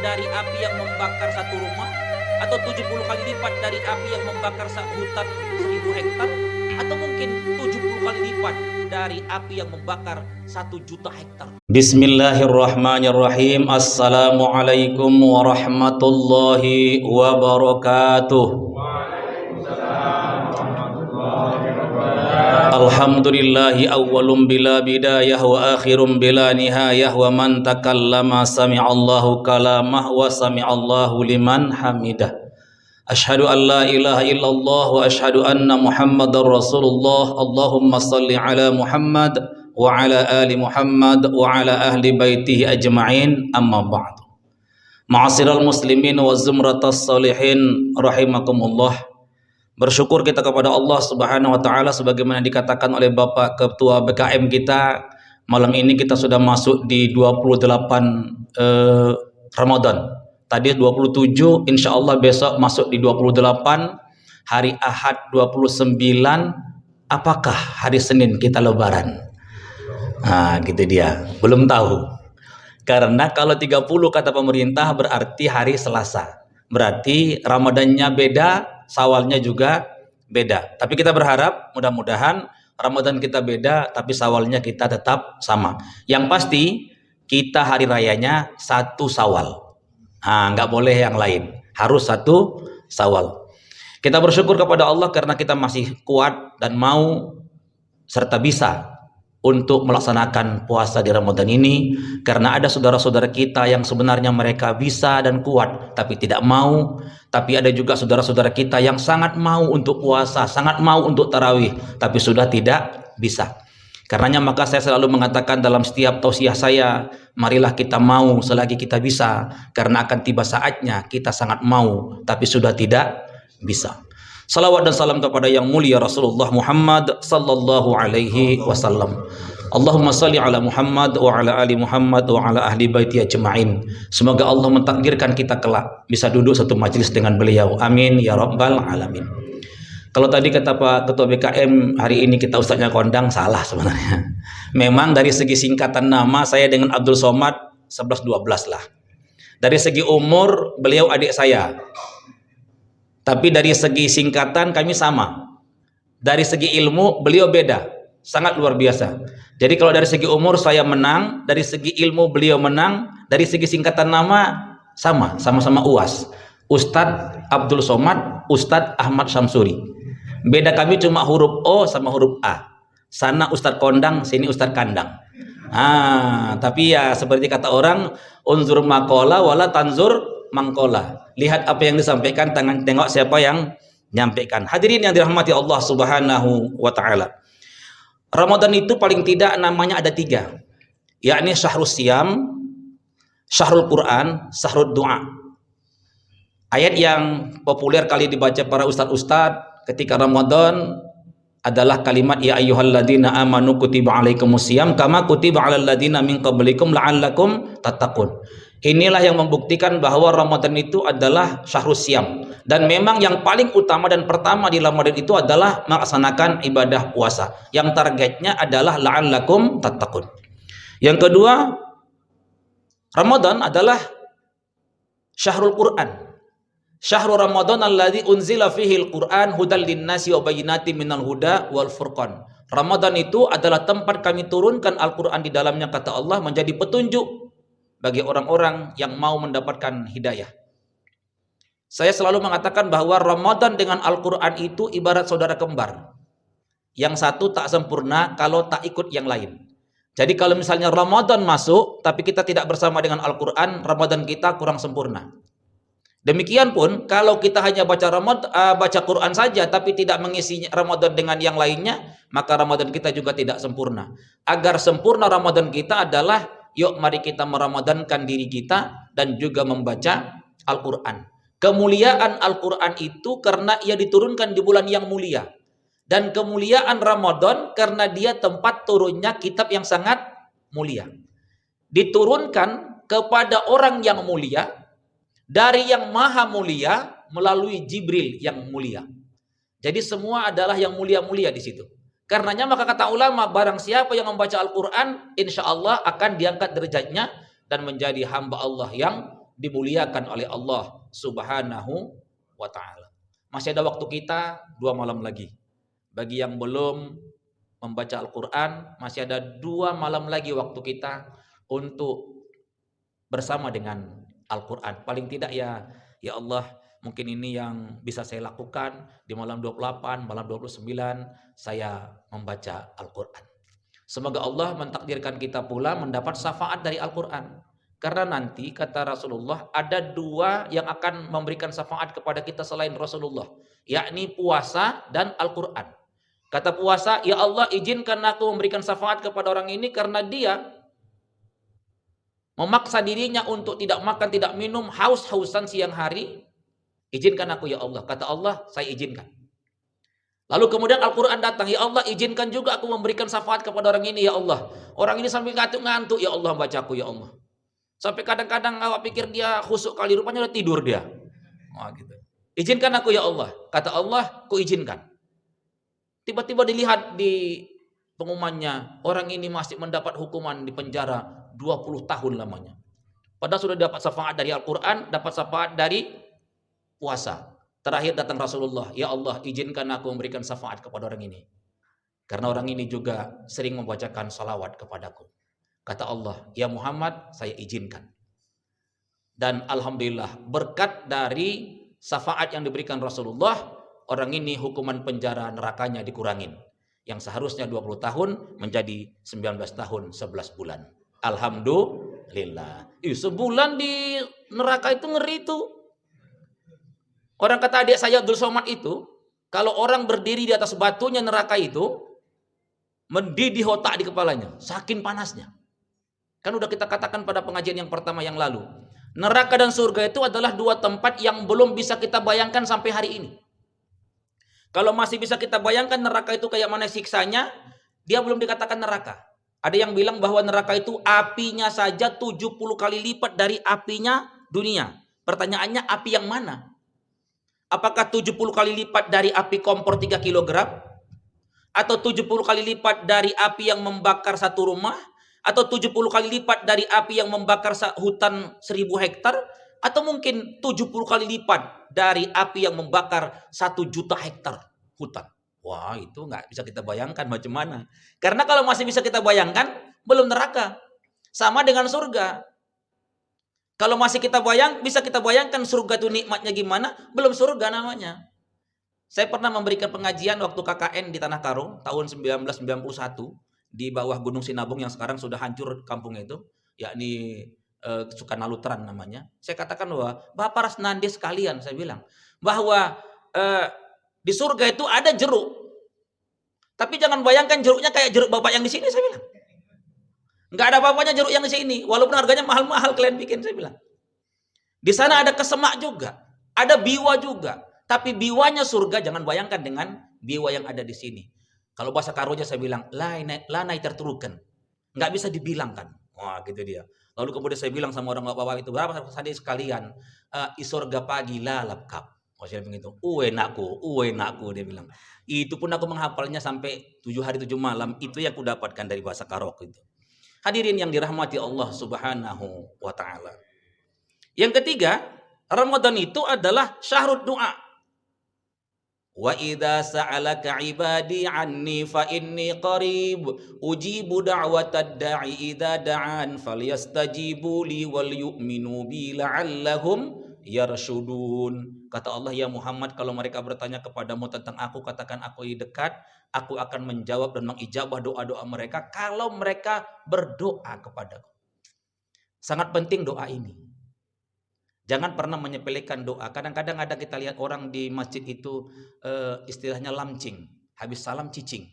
dari api yang membakar satu rumah, atau 70 kali lipat dari api yang membakar hutan 1000 hektar, atau mungkin 70 kali lipat dari api yang membakar 1 juta hektar. Bismillahirrahmanirrahim. Assalamualaikum warahmatullahi wabarakatuh. Alhamdulillahi awwalum bila bidayah wa akhirum bila nihayah wa man takallama sami'allahu kalamah wa sami'allahu liman hamidah. Ashhadu an la ilaha illallah wa ashhadu anna muhammadar rasulullah. Allahumma salli ala Muhammad wa ala ali Muhammad wa ala ahli baitihi ajma'in, amma ba'du. Ma'asyiral muslimin wa zumratas salihin rahimakumullah. Bersyukur kita kepada Allah Subhanahu wa taala sebagaimana dikatakan oleh Bapak Ketua BKM kita, malam ini kita sudah masuk di 28 Ramadan. Tadi 27, insya Allah besok masuk di 28, hari Ahad 29, apakah hari Senin kita lebaran? Nah, gitu dia. Belum tahu. Karena kalau 30 kata pemerintah berarti hari Selasa. Berarti Ramadannya beda, Sawalnya juga beda. Tapi kita berharap mudah-mudahan Ramadan kita beda, tapi Sawalnya kita tetap sama. Yang pasti kita hari rayanya 1 Sawal. Nah, nggak boleh yang lain, harus 1 Sawal. Kita bersyukur kepada Allah karena kita masih kuat dan mau serta bisa untuk melaksanakan puasa di Ramadan ini, karena ada saudara-saudara kita yang sebenarnya mereka bisa dan kuat tapi tidak mau, tapi ada juga saudara-saudara kita yang sangat mau untuk puasa, sangat mau untuk tarawih tapi sudah tidak bisa. Karenanya maka saya selalu mengatakan dalam setiap tausiah saya, marilah kita mau selagi kita bisa, karena akan tiba saatnya kita sangat mau tapi sudah tidak bisa. Salawat dan salam kepada yang mulia Rasulullah Muhammad sallallahu alaihi wasallam. Allahumma salli ala Muhammad wa ala ali Muhammad wa ala ahli baiti ajma'in. Semoga Allah mentakdirkan kita kelak bisa duduk satu majelis dengan beliau. Amin ya rabbal alamin. Kalau tadi kata Pak Ketua BKM hari ini kita ustaznya kondang, salah sebenarnya. Memang dari segi singkatan nama saya dengan Abdul Somad 11-12 lah. Dari segi umur beliau adik saya. Tapi dari segi singkatan kami sama. Dari segi ilmu beliau beda, sangat luar biasa. Jadi kalau dari segi umur saya menang, dari segi ilmu beliau menang, dari segi singkatan nama sama-sama UAS. Ustadz Abdul Somad, Ustadz Ahmad Syamsuri. Beda kami cuma huruf O sama huruf A. Sana Ustadz Kondang, sini Ustadz Kandang. Tapi ya seperti kata orang, unzur maqala wala tanzur mangkola. Lihat apa yang disampaikan, tengok siapa yang menyampaikan. Hadirin yang dirahmati Allah Subhanahu wa taala. Ramadan itu paling tidak namanya ada 3. Yakni Syahrul Siyam, Syahrul Quran, Syahrul Du'a. Ayat yang populer kali dibaca para ustadz-ustadz ketika Ramadan adalah kalimat ya ayyuhalladzina amanu kutiba alaikumusiyam kama kutiba alal ladzina min qablikum la'allakum tattaqun. Inilah yang membuktikan bahwa Ramadan itu adalah Syahrul Siyam, dan memang yang paling utama dan pertama di Ramadan itu adalah melaksanakan ibadah puasa yang targetnya adalah la'allakum tattaqun. Yang kedua, Ramadan adalah Syahrul Quran. Syahrul Ramadan alladzi unzila fihil Quran hudal linnasi wa bayyinatin minal huda wal furqan. Ramadan itu adalah tempat kami turunkan Al-Quran, di dalamnya kata Allah menjadi petunjuk bagi orang-orang yang mau mendapatkan hidayah. Saya selalu mengatakan bahwa Ramadan dengan Al-Quran itu ibarat saudara kembar. Yang satu tak sempurna kalau tak ikut yang lain. Jadi kalau misalnya Ramadan masuk tapi kita tidak bersama dengan Al-Quran, Ramadan kita kurang sempurna. Demikian pun kalau kita hanya baca Quran saja tapi tidak mengisi Ramadan dengan yang lainnya, maka Ramadan kita juga tidak sempurna. Agar sempurna Ramadan kita adalah yuk mari kita meramadankan diri kita dan juga membaca Al-Quran. Kemuliaan Al-Quran itu karena ia diturunkan di bulan yang mulia. Dan kemuliaan Ramadan karena dia tempat turunnya kitab yang sangat mulia. Diturunkan kepada orang yang mulia, dari yang maha mulia melalui Jibril yang mulia. Jadi semua adalah yang mulia-mulia di situ. Karenanya maka kata ulama, barang siapa yang membaca Al-Quran, insya Allah akan diangkat derajatnya dan menjadi hamba Allah yang dimuliakan oleh Allah Subhanahu wa taala. Masih ada waktu kita 2 malam lagi. Bagi yang belum membaca Al-Qur'an, masih ada 2 malam lagi waktu kita untuk bersama dengan Al-Qur'an. Paling tidak ya Allah, mungkin ini yang bisa saya lakukan di malam 28, malam 29 saya membaca Al-Qur'an. Semoga Allah mentakdirkan kita pula mendapat syafaat dari Al-Qur'an. Karena nanti kata Rasulullah ada 2 yang akan memberikan syafaat kepada kita selain Rasulullah, yakni puasa dan Al-Qur'an. Kata puasa, ya Allah izinkan aku memberikan syafaat kepada orang ini karena dia memaksa dirinya untuk tidak makan, tidak minum, haus-hausan siang hari. Izinkan aku ya Allah. Kata Allah, saya izinkan. Lalu kemudian Al-Quran datang, ya Allah izinkan juga aku memberikan syafaat kepada orang ini ya Allah. Orang ini sampai ngantuk-ngantuk, ya Allah bacaku ya Allah. Sampai kadang-kadang awak pikir dia khusuk kali, rupanya udah tidur dia. Wah, gitu. Izinkan aku ya Allah. Kata Allah, ku izinkan. Tiba-tiba dilihat di pengumumannya, orang ini masih mendapat hukuman di penjara 20 tahun lamanya. Padahal sudah dapat syafaat dari Al-Quran, dapat syafaat dari puasa. Terakhir datang Rasulullah, ya Allah izinkan aku memberikan syafaat kepada orang ini. Karena orang ini juga sering membacakan salawat kepadaku. Kata Allah, ya Muhammad saya izinkan. Dan Alhamdulillah berkat dari syafaat yang diberikan Rasulullah, orang ini hukuman penjara nerakanya dikurangin. Yang seharusnya 20 tahun menjadi 19 tahun 11 bulan. Alhamdulillah. Sebulan di neraka itu ngeri itu. Orang kata adik saya Abdul Somad itu, kalau orang berdiri di atas batunya neraka itu, mendidih otak di kepalanya, saking panasnya. Kan udah kita katakan pada pengajian yang pertama yang lalu. Neraka dan surga itu adalah 2 tempat yang belum bisa kita bayangkan sampai hari ini. Kalau masih bisa kita bayangkan neraka itu kayak mana siksanya, dia belum dikatakan neraka. Ada yang bilang bahwa neraka itu apinya saja 70 kali lipat dari apinya dunia. Pertanyaannya api yang mana? Apakah 70 kali lipat dari api kompor 3 kg? Atau 70 kali lipat dari api yang membakar satu rumah? Atau 70 kali lipat dari api yang membakar hutan 1000 hektar? Atau mungkin 70 kali lipat dari api yang membakar 1 juta hektar hutan? Wah, itu nggak bisa kita bayangkan macam mana. Karena kalau masih bisa kita bayangkan, belum neraka. Sama dengan surga. Kalau masih bisa kita bayangkan surga itu nikmatnya gimana, belum surga namanya. Saya pernah memberikan pengajian waktu KKN di Tanah Karo tahun 1991 di bawah Gunung Sinabung yang sekarang sudah hancur kampung itu, yakni Sukanalutran namanya. Saya katakan bahwa Bapak Rasnandi sekalian, saya bilang bahwa di surga itu ada jeruk. Tapi jangan bayangkan jeruknya kayak jeruk Bapak yang di sini, saya bilang. Nggak ada apa-apanya jeruk yang di sini, walaupun harganya mahal-mahal kalian bikin, saya bilang. Di sana ada kesemak juga, ada biwa juga, tapi biwanya surga jangan bayangkan dengan biwa yang ada di sini. Kalau bahasa Karonya saya bilang, lanai terturukan, nggak bisa dibilangkan. Wah, gitu dia. Lalu kemudian saya bilang sama orang bapak itu, berapa tadi sekalian, isorga pagi lalap kap. Oh, saya begitu. Uwe nakku, dia bilang. Itu pun aku menghafalnya sampai 7 hari 7 malam. Itu yang aku dapatkan dari bahasa Karok itu. Hadirin yang dirahmati Allah Subhanahu wa taala. Yang ketiga, Ramadan itu adalah syahrud doa. Wa idza sa'alaka 'ibadi 'anni fa inni qarib ujibu da'watad da'i idza da'an falyastajibu li wal yu'minu bi la'allahum yarshudun. Kata Allah, ya Muhammad, kalau mereka bertanya kepadamu tentang aku, katakan aku dekat. Aku akan menjawab dan mengijabah doa-doa mereka kalau mereka berdoa kepadaku. Sangat penting doa ini. Jangan pernah menyepelekan doa. Kadang-kadang ada kita lihat orang di masjid itu istilahnya lamcing. Habis salam cicing.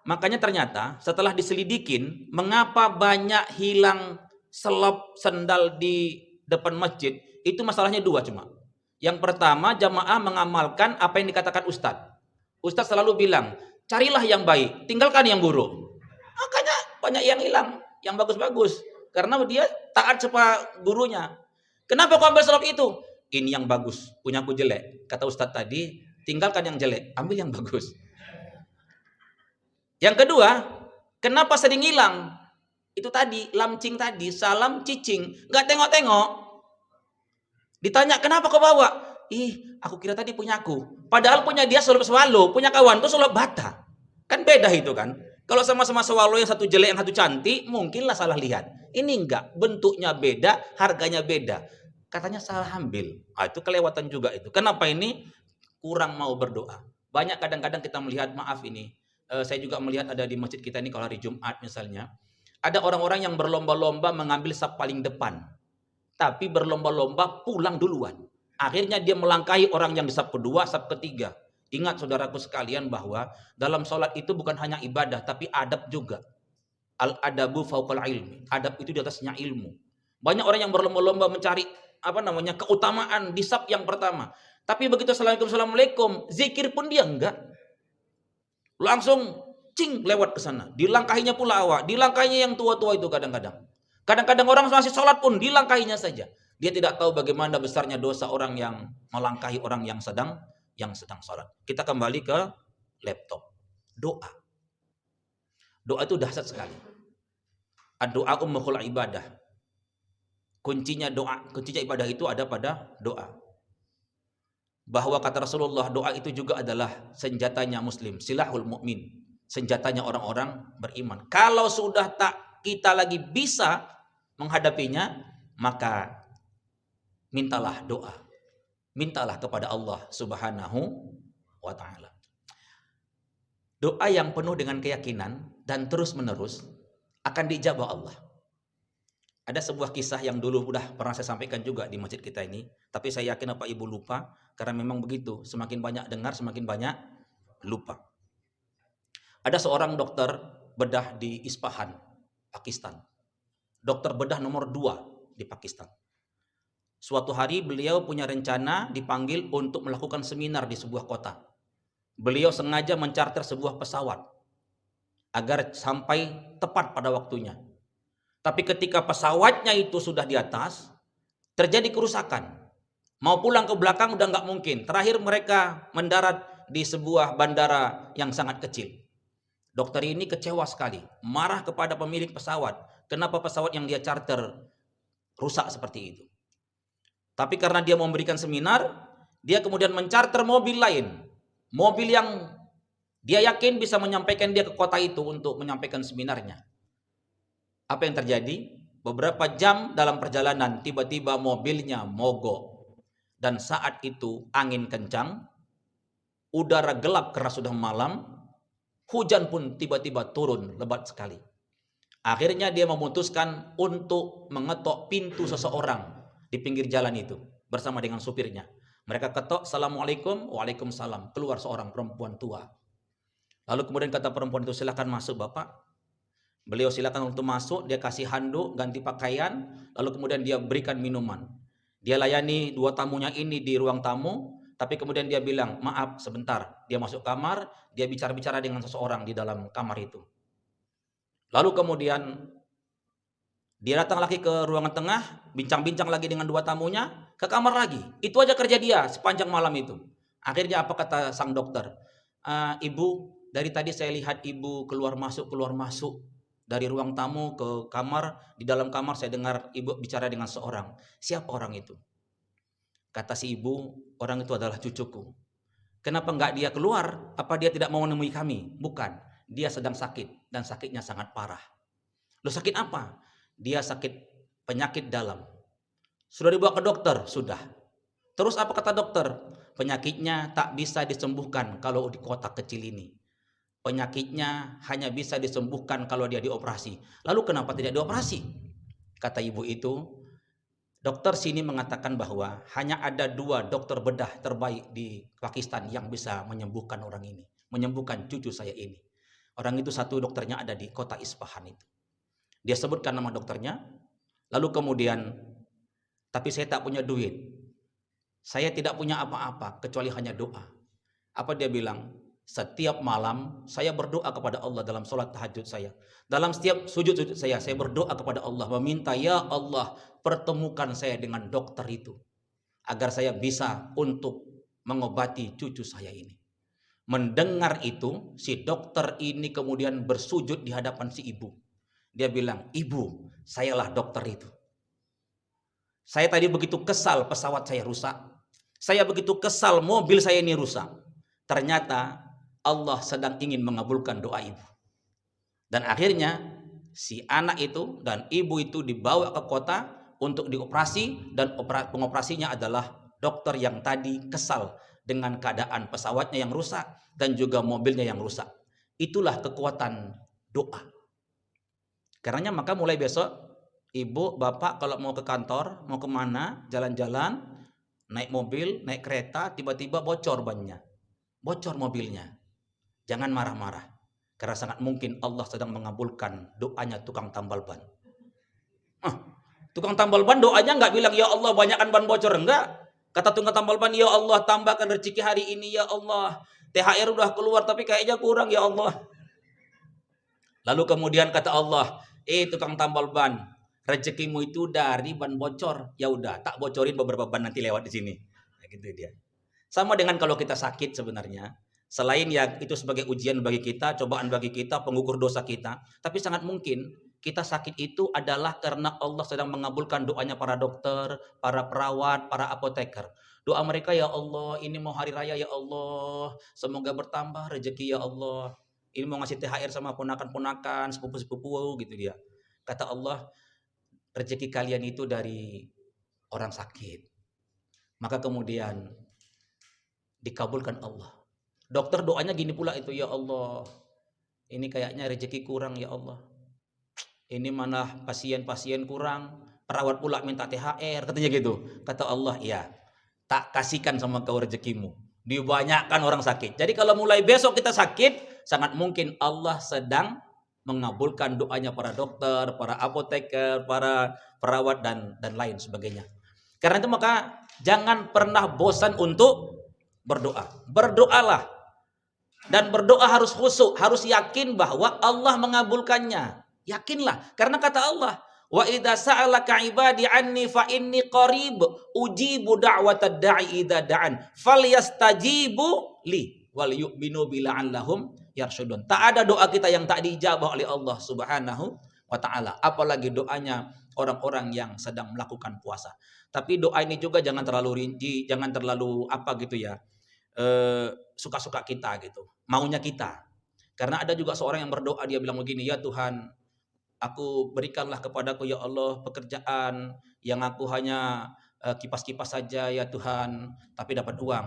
Makanya ternyata setelah diselidikin, mengapa banyak hilang selop sendal di depan masjid, itu masalahnya 2 cuma. Yang pertama, jamaah mengamalkan apa yang dikatakan ustadz. Ustadz selalu bilang, carilah yang baik, tinggalkan yang buruk. Makanya banyak yang hilang, yang bagus-bagus. Karena dia taat sama gurunya. Kenapa kau ambil selop itu? Ini yang bagus, punyaku jelek. Kata ustadz tadi, tinggalkan yang jelek, ambil yang bagus. Yang kedua, kenapa sering hilang? Itu tadi, lamcing tadi, salam cicing, nggak tengok-tengok. Ditanya, kenapa kau bawa? Ih, aku kira tadi punya aku. Padahal punya dia sulap swallow, punya kawan tuh sulap bata. Kan beda itu kan. Kalau sama-sama swallow yang satu jelek, yang satu cantik, mungkinlah salah lihat. Ini enggak, bentuknya beda, harganya beda. Katanya salah ambil. Itu kelewatan juga itu. Kenapa ini? Kurang mau berdoa. Banyak kadang-kadang kita melihat, maaf ini, saya juga melihat ada di masjid kita ini kalau hari Jumat misalnya, ada orang-orang yang berlomba-lomba mengambil saf paling depan, tapi berlomba-lomba pulang duluan. Akhirnya dia melangkahi orang yang di saf kedua, saf ketiga. Ingat saudaraku sekalian bahwa dalam sholat itu bukan hanya ibadah, tapi adab juga. Al-adabu fauqal ilmi. Adab itu di atasnya ilmu. Banyak orang yang berlomba-lomba mencari keutamaan di saf yang pertama. Tapi begitu assalamualaikum, zikir pun dia enggak. Langsung cing lewat ke sana. Dilangkahinya pula awak, dilangkahinya yang tua-tua itu kadang-kadang. Kadang-kadang orang masih sholat pun dilangkahinya saja. Dia tidak tahu bagaimana besarnya dosa orang yang melangkahi orang yang sedang sholat. Kita kembali ke laptop. Doa. Doa itu dahsyat sekali. Doa ummul ibadah. Kuncinya doa, kuncinya ibadah itu ada pada doa. Bahwa kata Rasulullah, doa itu juga adalah senjatanya muslim, silahul mukmin, senjatanya orang-orang beriman. Kalau sudah tak kita lagi bisa menghadapinya, maka mintalah doa. Mintalah kepada Allah Subhanahu wa taala. Doa yang penuh dengan keyakinan dan terus-menerus akan dijabah Allah. Ada sebuah kisah yang dulu udah pernah saya sampaikan juga di masjid kita ini, tapi saya yakin Bapak Ibu lupa karena memang begitu, semakin banyak dengar semakin banyak lupa. Ada seorang dokter bedah di Isfahan, Pakistan. Dokter bedah nomor 2 di Pakistan. Suatu hari beliau punya rencana dipanggil untuk melakukan seminar di sebuah kota. Beliau sengaja mencarter sebuah pesawat agar sampai tepat pada waktunya. Tapi ketika pesawatnya itu sudah di atas, terjadi kerusakan. Mau pulang ke belakang udah nggak mungkin. Terakhir mereka mendarat di sebuah bandara yang sangat kecil. Dokter ini kecewa sekali, marah kepada pemilik pesawat. Kenapa pesawat yang dia charter rusak seperti itu? Tapi karena dia mau memberikan seminar, dia kemudian mencarter mobil lain. Mobil yang dia yakin bisa menyampaikan dia ke kota itu untuk menyampaikan seminarnya. Apa yang terjadi? Beberapa jam dalam perjalanan tiba-tiba mobilnya mogok. Dan saat itu angin kencang, udara gelap karena sudah malam, hujan pun tiba-tiba turun lebat sekali. Akhirnya dia memutuskan untuk mengetok pintu seseorang di pinggir jalan itu bersama dengan supirnya. Mereka ketok, assalamualaikum, waalaikumsalam. Keluar seorang perempuan tua. Lalu kemudian kata perempuan itu, silakan masuk Bapak. Beliau silakan untuk masuk, dia kasih handuk, ganti pakaian, lalu kemudian dia berikan minuman. Dia layani 2 tamunya ini di ruang tamu, tapi kemudian dia bilang, maaf sebentar. Dia masuk kamar, dia bicara-bicara dengan seseorang di dalam kamar itu. Lalu kemudian dia datang lagi ke ruangan tengah, bincang-bincang lagi dengan 2 tamunya, ke kamar lagi. Itu aja kerja dia sepanjang malam itu. Akhirnya apa kata sang dokter? Ibu, dari tadi saya lihat ibu keluar masuk dari ruang tamu ke kamar. Di dalam kamar saya dengar ibu bicara dengan seorang. Siapa orang itu? Kata si ibu, orang itu adalah cucuku. Kenapa enggak dia keluar? Apa dia tidak mau menemui kami? Bukan, dia sedang sakit dan sakitnya sangat parah. Loh, sakit apa? Dia sakit penyakit dalam. Sudah dibawa ke dokter? Sudah. Terus apa kata dokter? Penyakitnya tak bisa disembuhkan kalau di kota kecil ini. Penyakitnya hanya bisa disembuhkan kalau dia dioperasi. Lalu kenapa tidak dioperasi? Kata ibu itu, dokter sini mengatakan bahwa hanya ada 2 dokter bedah terbaik di Pakistan yang bisa menyembuhkan orang ini. Menyembuhkan cucu saya ini. Orang itu satu dokternya ada di kota Isfahan itu. Dia sebutkan nama dokternya. Lalu kemudian, tapi saya tak punya duit. Saya tidak punya apa-apa kecuali hanya doa. Apa dia bilang? Setiap malam saya berdoa kepada Allah dalam sholat tahajud saya. Dalam setiap sujud saya berdoa kepada Allah. Meminta, ya Allah, pertemukan saya dengan dokter itu. Agar saya bisa untuk mengobati cucu saya ini. Mendengar itu, si dokter ini kemudian bersujud di hadapan si ibu. Dia bilang, "Ibu, sayalah dokter itu. Saya tadi begitu kesal pesawat saya rusak. Saya begitu kesal mobil saya ini rusak. Ternyata Allah sedang ingin mengabulkan doa ibu." Dan akhirnya si anak itu dan ibu itu dibawa ke kota untuk dioperasi, dan pengoperasinya adalah dokter yang tadi kesal dengan keadaan pesawatnya yang rusak dan juga mobilnya yang rusak. Itulah kekuatan doa. Karenanya maka mulai besok ibu, bapak kalau mau ke kantor, mau kemana, jalan-jalan, naik mobil, naik kereta, tiba-tiba bocor bannya, bocor mobilnya. Jangan marah-marah. Karena sangat mungkin Allah sedang mengabulkan doanya tukang tambal ban. Tukang tambal ban doanya nggak bilang, "Ya Allah banyakkan ban bocor." Enggak. Kata tukang tambal ban, "Ya Allah tambahkan rezeki hari ini ya Allah. THR udah keluar tapi kayaknya kurang ya Allah." Lalu kemudian kata Allah, tukang tambal ban, rezekimu itu dari ban bocor. Ya udah, tak bocorin beberapa ban nanti lewat di sini. Nah, gitu dia. Sama dengan kalau kita sakit sebenarnya. Selain ya itu sebagai ujian bagi kita, cobaan bagi kita, pengukur dosa kita. Tapi sangat mungkin kita sakit itu adalah karena Allah sedang mengabulkan doanya para dokter, para perawat, para apoteker. Doa mereka, "Ya Allah, ini mau hari raya ya Allah. Semoga bertambah rezeki ya Allah. Ini mau ngasih THR sama ponakan-ponakan, sepupu-sepupu," gitu dia. Kata Allah, rezeki kalian itu dari orang sakit. Maka kemudian dikabulkan Allah. Dokter doanya gini pula itu, "Ya Allah, ini kayaknya rezeki kurang ya Allah. Ini mana pasien-pasien kurang, perawat pula minta THR," katanya gitu. Kata Allah, "Ya, tak kasihkan sama kau rezekimu. Dibanyakkan orang sakit." Jadi kalau mulai besok kita sakit, sangat mungkin Allah sedang mengabulkan doanya para dokter, para apoteker, para perawat dan lain sebagainya. Karena itu maka jangan pernah bosan untuk berdoa. Berdoalah. Dan berdoa harus khusyuk, harus yakin bahwa Allah mengabulkannya. Yakinlah, karena kata Allah, "Wa idza sa'alaka 'ibadi 'anni fa inni qarib ujibu da'watad da'i idza da'an falyastajibu li wal yu'minu bi la'allahum yarshudun." Tak ada doa kita yang tak diijabah oleh Allah Subhanahu wa taala, apalagi doanya orang-orang yang sedang melakukan puasa. Tapi doa ini juga jangan terlalu rinci, jangan terlalu apa gitu ya. Suka-suka kita gitu, maunya kita. Karena ada juga seorang yang berdoa, dia bilang begini, "Ya Tuhan, aku berikanlah kepadaku ya Allah pekerjaan yang aku hanya kipas-kipas saja ya Tuhan, tapi dapat uang."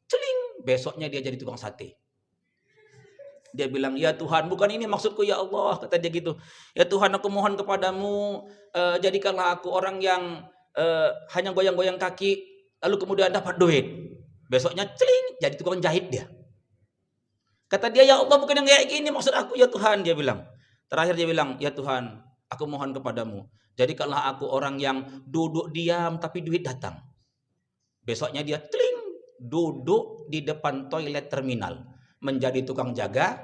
Celing, besoknya dia jadi tukang sate. Dia bilang, "Ya Tuhan, bukan ini maksudku ya Allah," kata dia gitu. "Ya Tuhan, aku mohon kepadamu, jadikanlah aku orang yang hanya goyang-goyang kaki, lalu kemudian dapat duit." Besoknya celing, jadi tukang jahit dia. Kata dia, "Ya Allah, bukan yang kayak gini maksud aku ya Tuhan," dia bilang. Terakhir dia bilang, "Ya Tuhan, aku mohon kepadamu, jadikanlah aku orang yang duduk diam tapi duit datang." Besoknya dia celing, duduk di depan toilet terminal, menjadi tukang jaga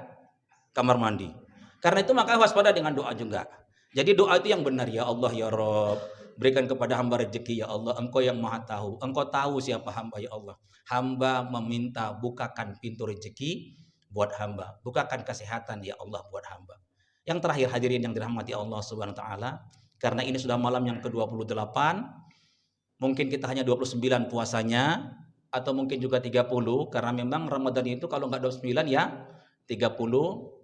kamar mandi. Karena itu maka waspada dengan doa juga. Jadi doa itu yang benar, "Ya Allah ya Rabb, berikan kepada hamba rezeki ya Allah, Engkau yang maha tahu. Engkau tahu siapa hamba ya Allah. Hamba meminta bukakan pintu rezeki buat hamba. Bukakan kesehatan ya Allah buat hamba." Yang terakhir hadirin yang dirahmati Allah Subhanahu wa taala, karena ini sudah malam yang ke-28, mungkin kita hanya 29 puasanya atau mungkin juga 30, karena memang Ramadan itu kalau enggak 29 ya 30.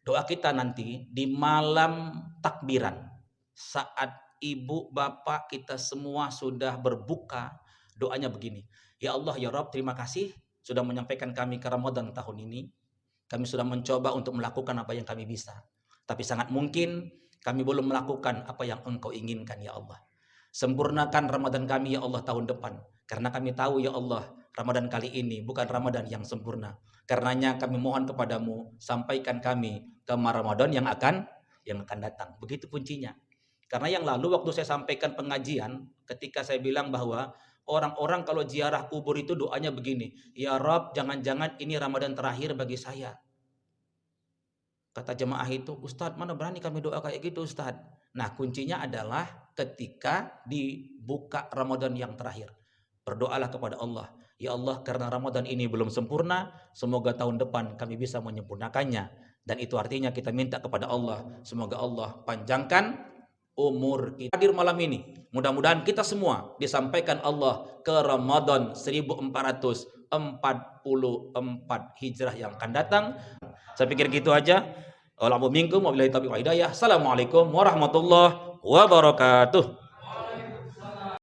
Doa kita nanti di malam takbiran, saat ibu, bapak, kita semua sudah berbuka, doanya begini, "Ya Allah ya Rabb, terima kasih sudah menyampaikan kami ke Ramadan tahun ini. Kami sudah mencoba untuk melakukan apa yang kami bisa. Tapi sangat mungkin kami belum melakukan apa yang Engkau inginkan ya Allah. Sempurnakan Ramadan kami ya Allah tahun depan. Karena kami tahu ya Allah, Ramadan kali ini bukan Ramadan yang sempurna. Karenanya kami mohon kepadamu, sampaikan kami ke Ramadan yang akan datang." Begitu kuncinya. Karena yang lalu waktu saya sampaikan pengajian, ketika saya bilang bahwa orang-orang kalau ziarah kubur itu doanya begini, "Ya Rob, jangan-jangan ini Ramadan terakhir bagi saya." Kata jemaah itu, "Ustadz, mana berani kami doa kayak gitu Ustadz." Nah, kuncinya adalah ketika dibuka Ramadan yang terakhir. Berdoalah kepada Allah, "Ya Allah, karena Ramadan ini belum sempurna, semoga tahun depan kami bisa menyempurnakannya. Dan itu artinya kita minta kepada Allah, semoga Allah panjangkan umur kita. Hadir malam ini, mudah-mudahan kita semua disampaikan Allah ke Ramadan 1444 Hijrah yang akan datang. Saya pikir gitu aja. Assalamualaikum warahmatullahi wabarakatuh.